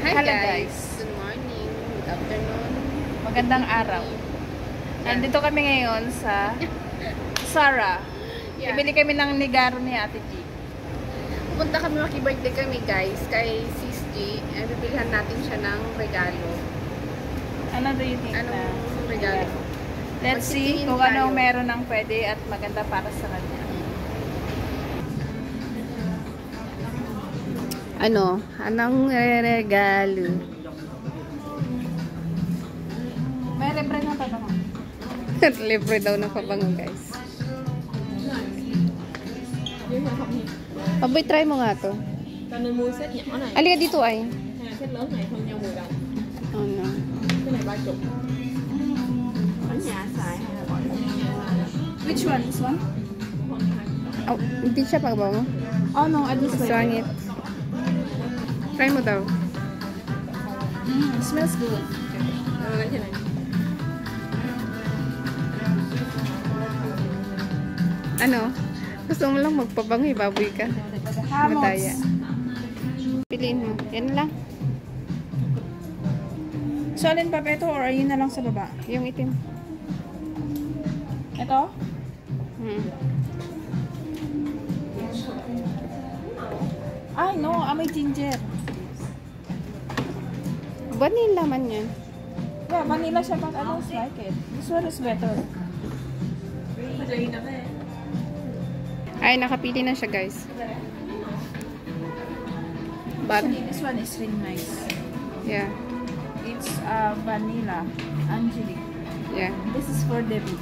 Hi Hello guys. guys. Good morning. Good afternoon. Magandang araw. Nandito kami ngayon sa Zara. Yeah. Bibili kami ng nigaro ni Ate G. Pupunta kami, maki-birthday kami guys kay Sis G. Bibilihan natin siya ng regalo. Ano do you think Anong na? regalo? Let's see Magtitingin kung tayo. anong meron ng pwede at maganda para sa kanya. Ano? Anong regalo? May libre na pa ba? Libre daw ng pabango guys. Paboy, try mo nga to. Còn nên mua set nhỏ này, Alika dito ay. hay là set lớn này hơn nhau 10 đồng. Ano? Cái này 30. Ở nhà xài hay là gọi là Which one? This one? Oh, hindi siya pabango. Oh no, I just like Sangit. Try mo daw. it smells good. cái thế này. Ano? Gusto mo lang magpabango, baboy ka. Madaya. Piliin mo. Yan lang. So, alin pa ito or ayun na lang sa baba? Yung itim. Ito? Ay, no. Amoy ginger. Vanilla man yan. Yeah, vanilla siya but I don't like it. This one is better. Ay, nakapili na siya guys. But, Actually, this one is really nice. yeah. It's vanilla, Angelique. Yeah. This is for Debbie.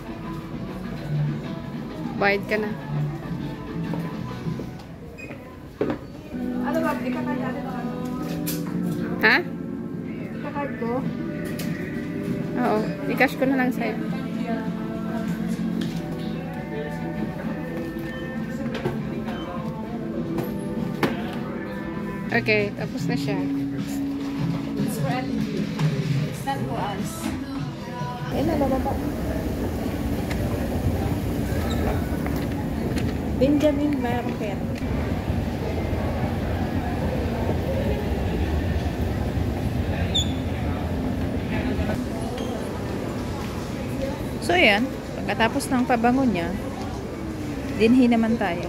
Bayad ka na. Ano ba? Ikakard natin ang ano? Ha? Ikakard ko? Oo. I-cash ko na lang sa'yo. Okay, tapos na siya. It's for Ate G. It's not for us. Ayun na, bababa. Benjamin Market. So, yan. Pagkatapos ng pabango niya, dinhi naman tayo.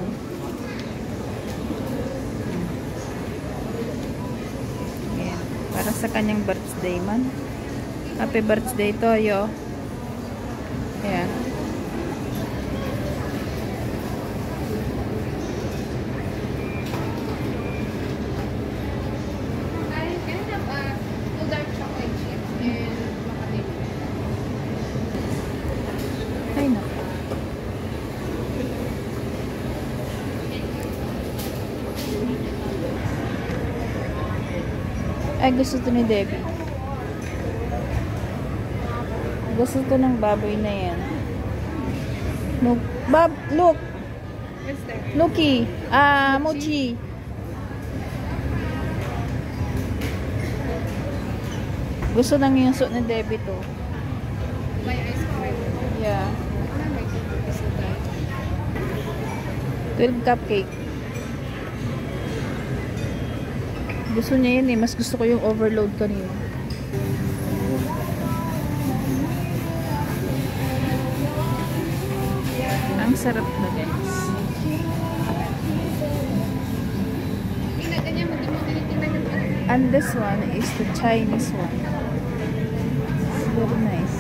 Yan. Para sa kanyang birthday man. Happy birthday, Toyo. Yan. Ay, naku. Ay, gusto to ni Debbie. Gusto to ng baboy na yan. Look, Bob, look. Looky. Mochi. Gusto nang yung suit ni Debbie to. May ice cream. Yeah. May cookies na tayo. 12 cupcake. Gusto niya yun eh. Mas gusto ko yung overload kanina. Ang sarap na guys. Ganyan mo, di mo tinitingnan yung pinag- And this one is the Chinese one. It's very nice.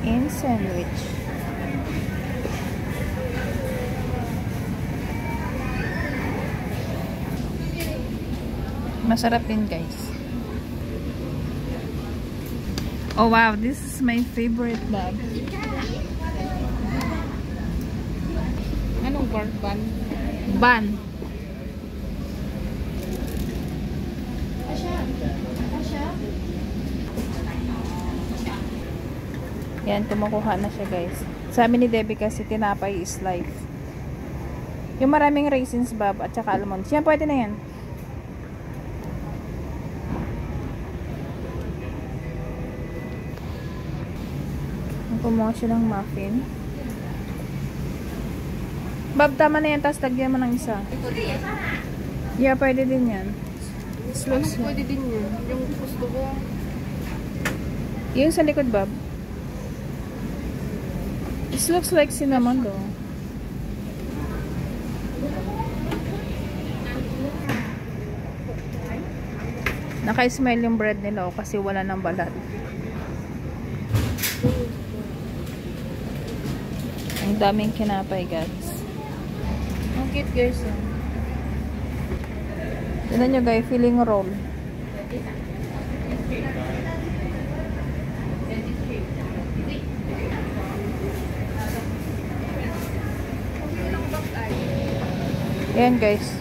In sandwich. Masarap din guys. Oh wow, this is my favorite bag. Anong bark ban? Ban. Yan, kumukuha na siya guys. Sabi ni Debbie kasi tinapay is life. Yung maraming raisins, Bob, at saka almonds. Yan, pwede na yan. Kumuha siya ng muffin. Bob, tama na yan. Tapos lagyan mo ng isa. Yeah, pwede din yan. This Ano looks pwede din yan? Yung gusto ko. yung sa likod, Bob. This looks like cinnamon though. Naka-smile yung bread nila kasi wala ng balat. Ang daming kinapay, guys. Ang cute, guys. Tignan nyo, guys, feeling roll. Ayan, guys.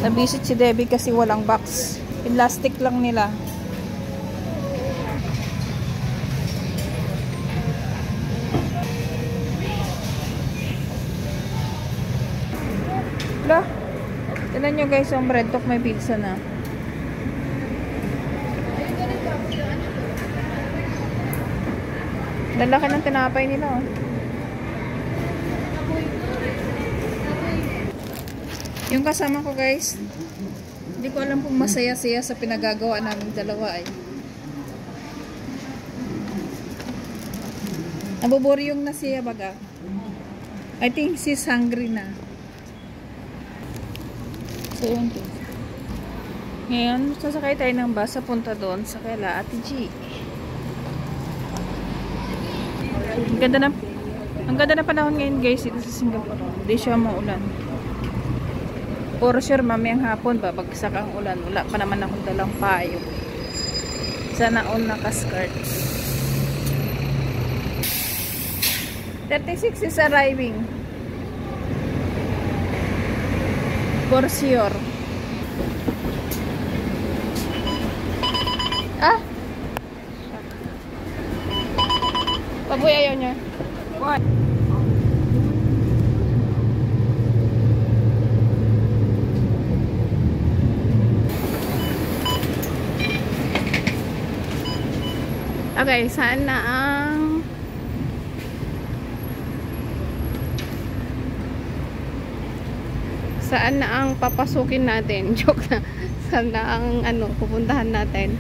Nabisit si Debbie kasi walang box. Plastic lang nila. Wala. Tignan nyo, guys, yung bread talk may pizza na. Lalaki ng tinapay nila, oh. Yung kasama ko, guys, hindi ko alam kung masaya-saya sa pinagagawa naming dalawa, ay. Nabuburyong na siya, baga. I think she's hungry na. So, yun, guys. Ngayon, sasakay tayo ng bus punta doon sa kaila Ate G. Ang ganda na panahon ngayon, guys, dito sa Singapore. Hindi siya maulan. For sure, mamayang hapon, babagsak ang ulan. Wala pa naman akong dalang payo. Sana all naka-skirt. 36 is arriving. For sure. Ah! Baboy, ayaw niya. What? Okay, saan na ang papasukin natin? Joke na. Saan na ang pupuntahan natin?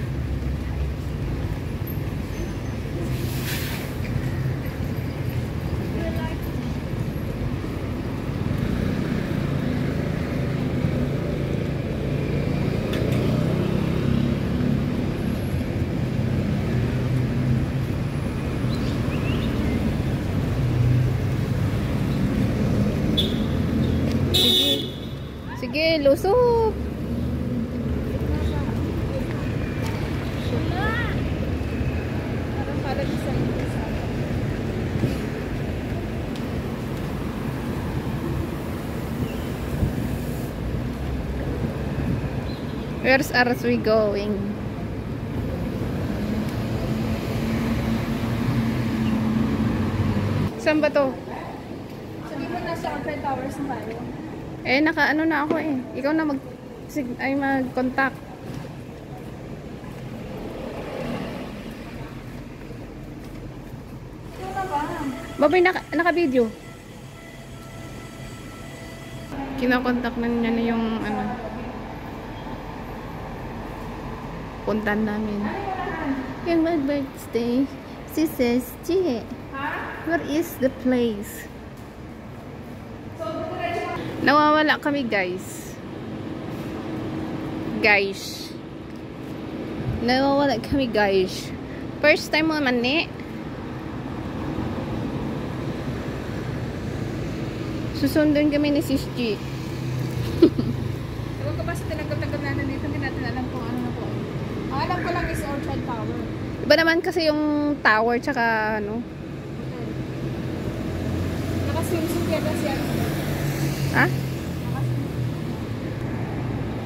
Sige, lusog. Where are we going? Saan ba to? Sabi mo na sa Eiffel Towers na tayo. Eh, naka-ano na ako eh. Ikaw na mag-contact. Ito na ba? Babay, naka-video. Kinakontak na niya na yung puntan namin. Yung my birthday. She says, Chie, where is the place? Nawawala kami, guys. Nawawala kami, guys. First time mo naman, eh. Susundin kami ni Sis G. Ewan ko ba sa tinagap-tagap na dito, hindi natin alam kung ano na po. Ang alam ko lang is Orchard Tower. Iba naman kasi yung tower, tsaka Nakaswimsuit yata siya. Ha?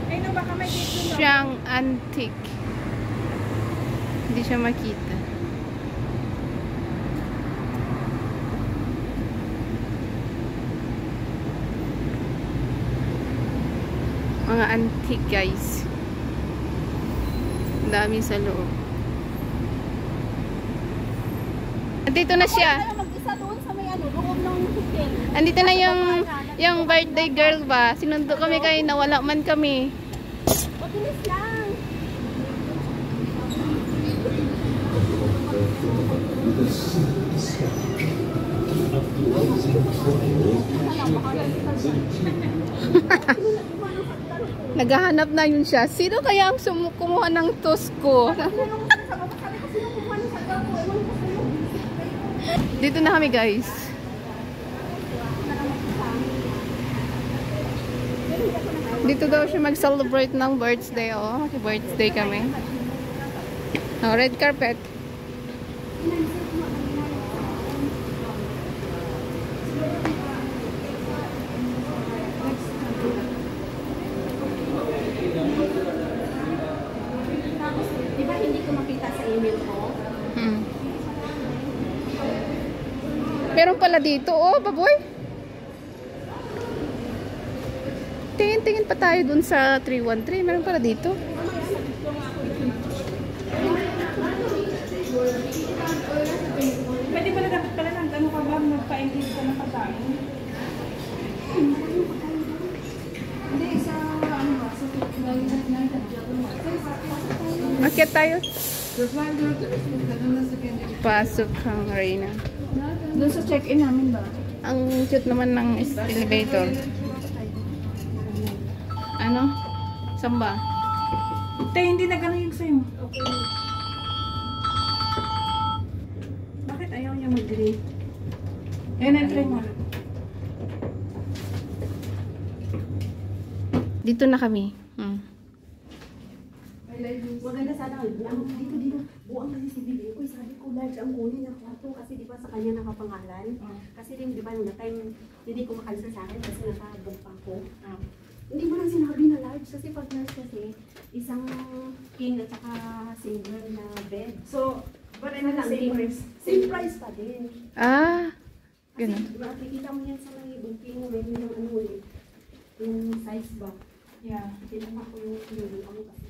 Ay, no, baka may dito no? Siyang antique. Hindi siya makita. Mga antique, guys. Ang dami sa loob. Andito na siya. Mag-isa doon sa may loob ng hotel. Andito na yung birthday girl ba? Sinundo kami kayo, nawala man kami. Mabilis lang. Naghahanap na yun siya. Sino kaya ang kumuha ng toast ko? Dito na kami, guys. Dito daw siya mag-celebrate ng birthday. Oh, birthday kami. Oh, red carpet. Di ba hindi ko makita sa email ko? Meron pala dito. Oh, baboy. Tingin-tingin pa tayo dun sa 313. Meron pala dito. Pwede pala dapat pala ng gano'n ka ba? Magpa-engage ka ng pagkain? Hindi, sa ano ba? Sa Akyat tayo. Pasok kang Reyna. doon sa check-in namin ba? Ang cute naman ng elevator. Ano? Samba? Tay, hindi na gano'n yung sa'yo. Bakit ayaw niya mag-green? Yan ang try mo. Dito na kami. Maganda sana. Dito. Buang kasi si Bibi. Uy, sabi ko, large ang kunin ng kwarto kasi di ba sa kanya nakapangalan. Kasi din, di ba, nung time, hindi ko makansel sa akin kasi nakabook pa ako. Hindi mo lang sinabi na large kasi pag large kasi, isang king at saka single na bed. So, but ano na same price? Same price pa din. Ah, Kasi, ganun. makikita mo yan sa may booking, meron yung ano eh, yung size ba. Yeah. Tinama ko yung pinuli ako kasi.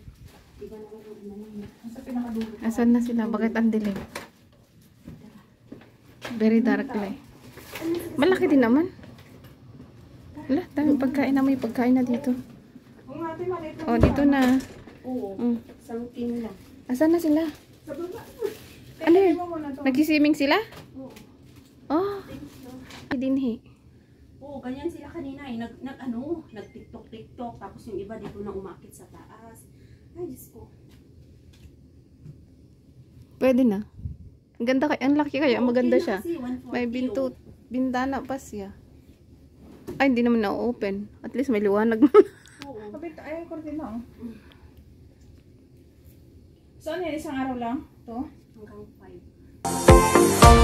Iba naman yung ano yun. Sa pinakadulo. Asan na sila? Bakit ang dilim? Very dark light. Malaki din naman. Wala, daming pagkain na. May pagkain na dito. Oo nga, ito maliit lang. Oh, dito na. Oo, isang king lang. Asan na sila? Sa baba. Ano yun? Tingnan mo muna to. Nagsisiming sila? Oo. Oh, dinhi. Oo, ganyan sila kanina eh. Nag-tiktok, tapos yung iba dito na umakit sa taas. Ay, Diyos ko. Pwede na. Ang ganda kaya, ang laki kaya, maganda Okay na siya. kasi, 140 May bintana pa siya. Ay, hindi naman na-open. At least may liwanag. Oo. Kapit, ay, kortina oh. Saan yan? Isang araw lang? To? Hanggang 5.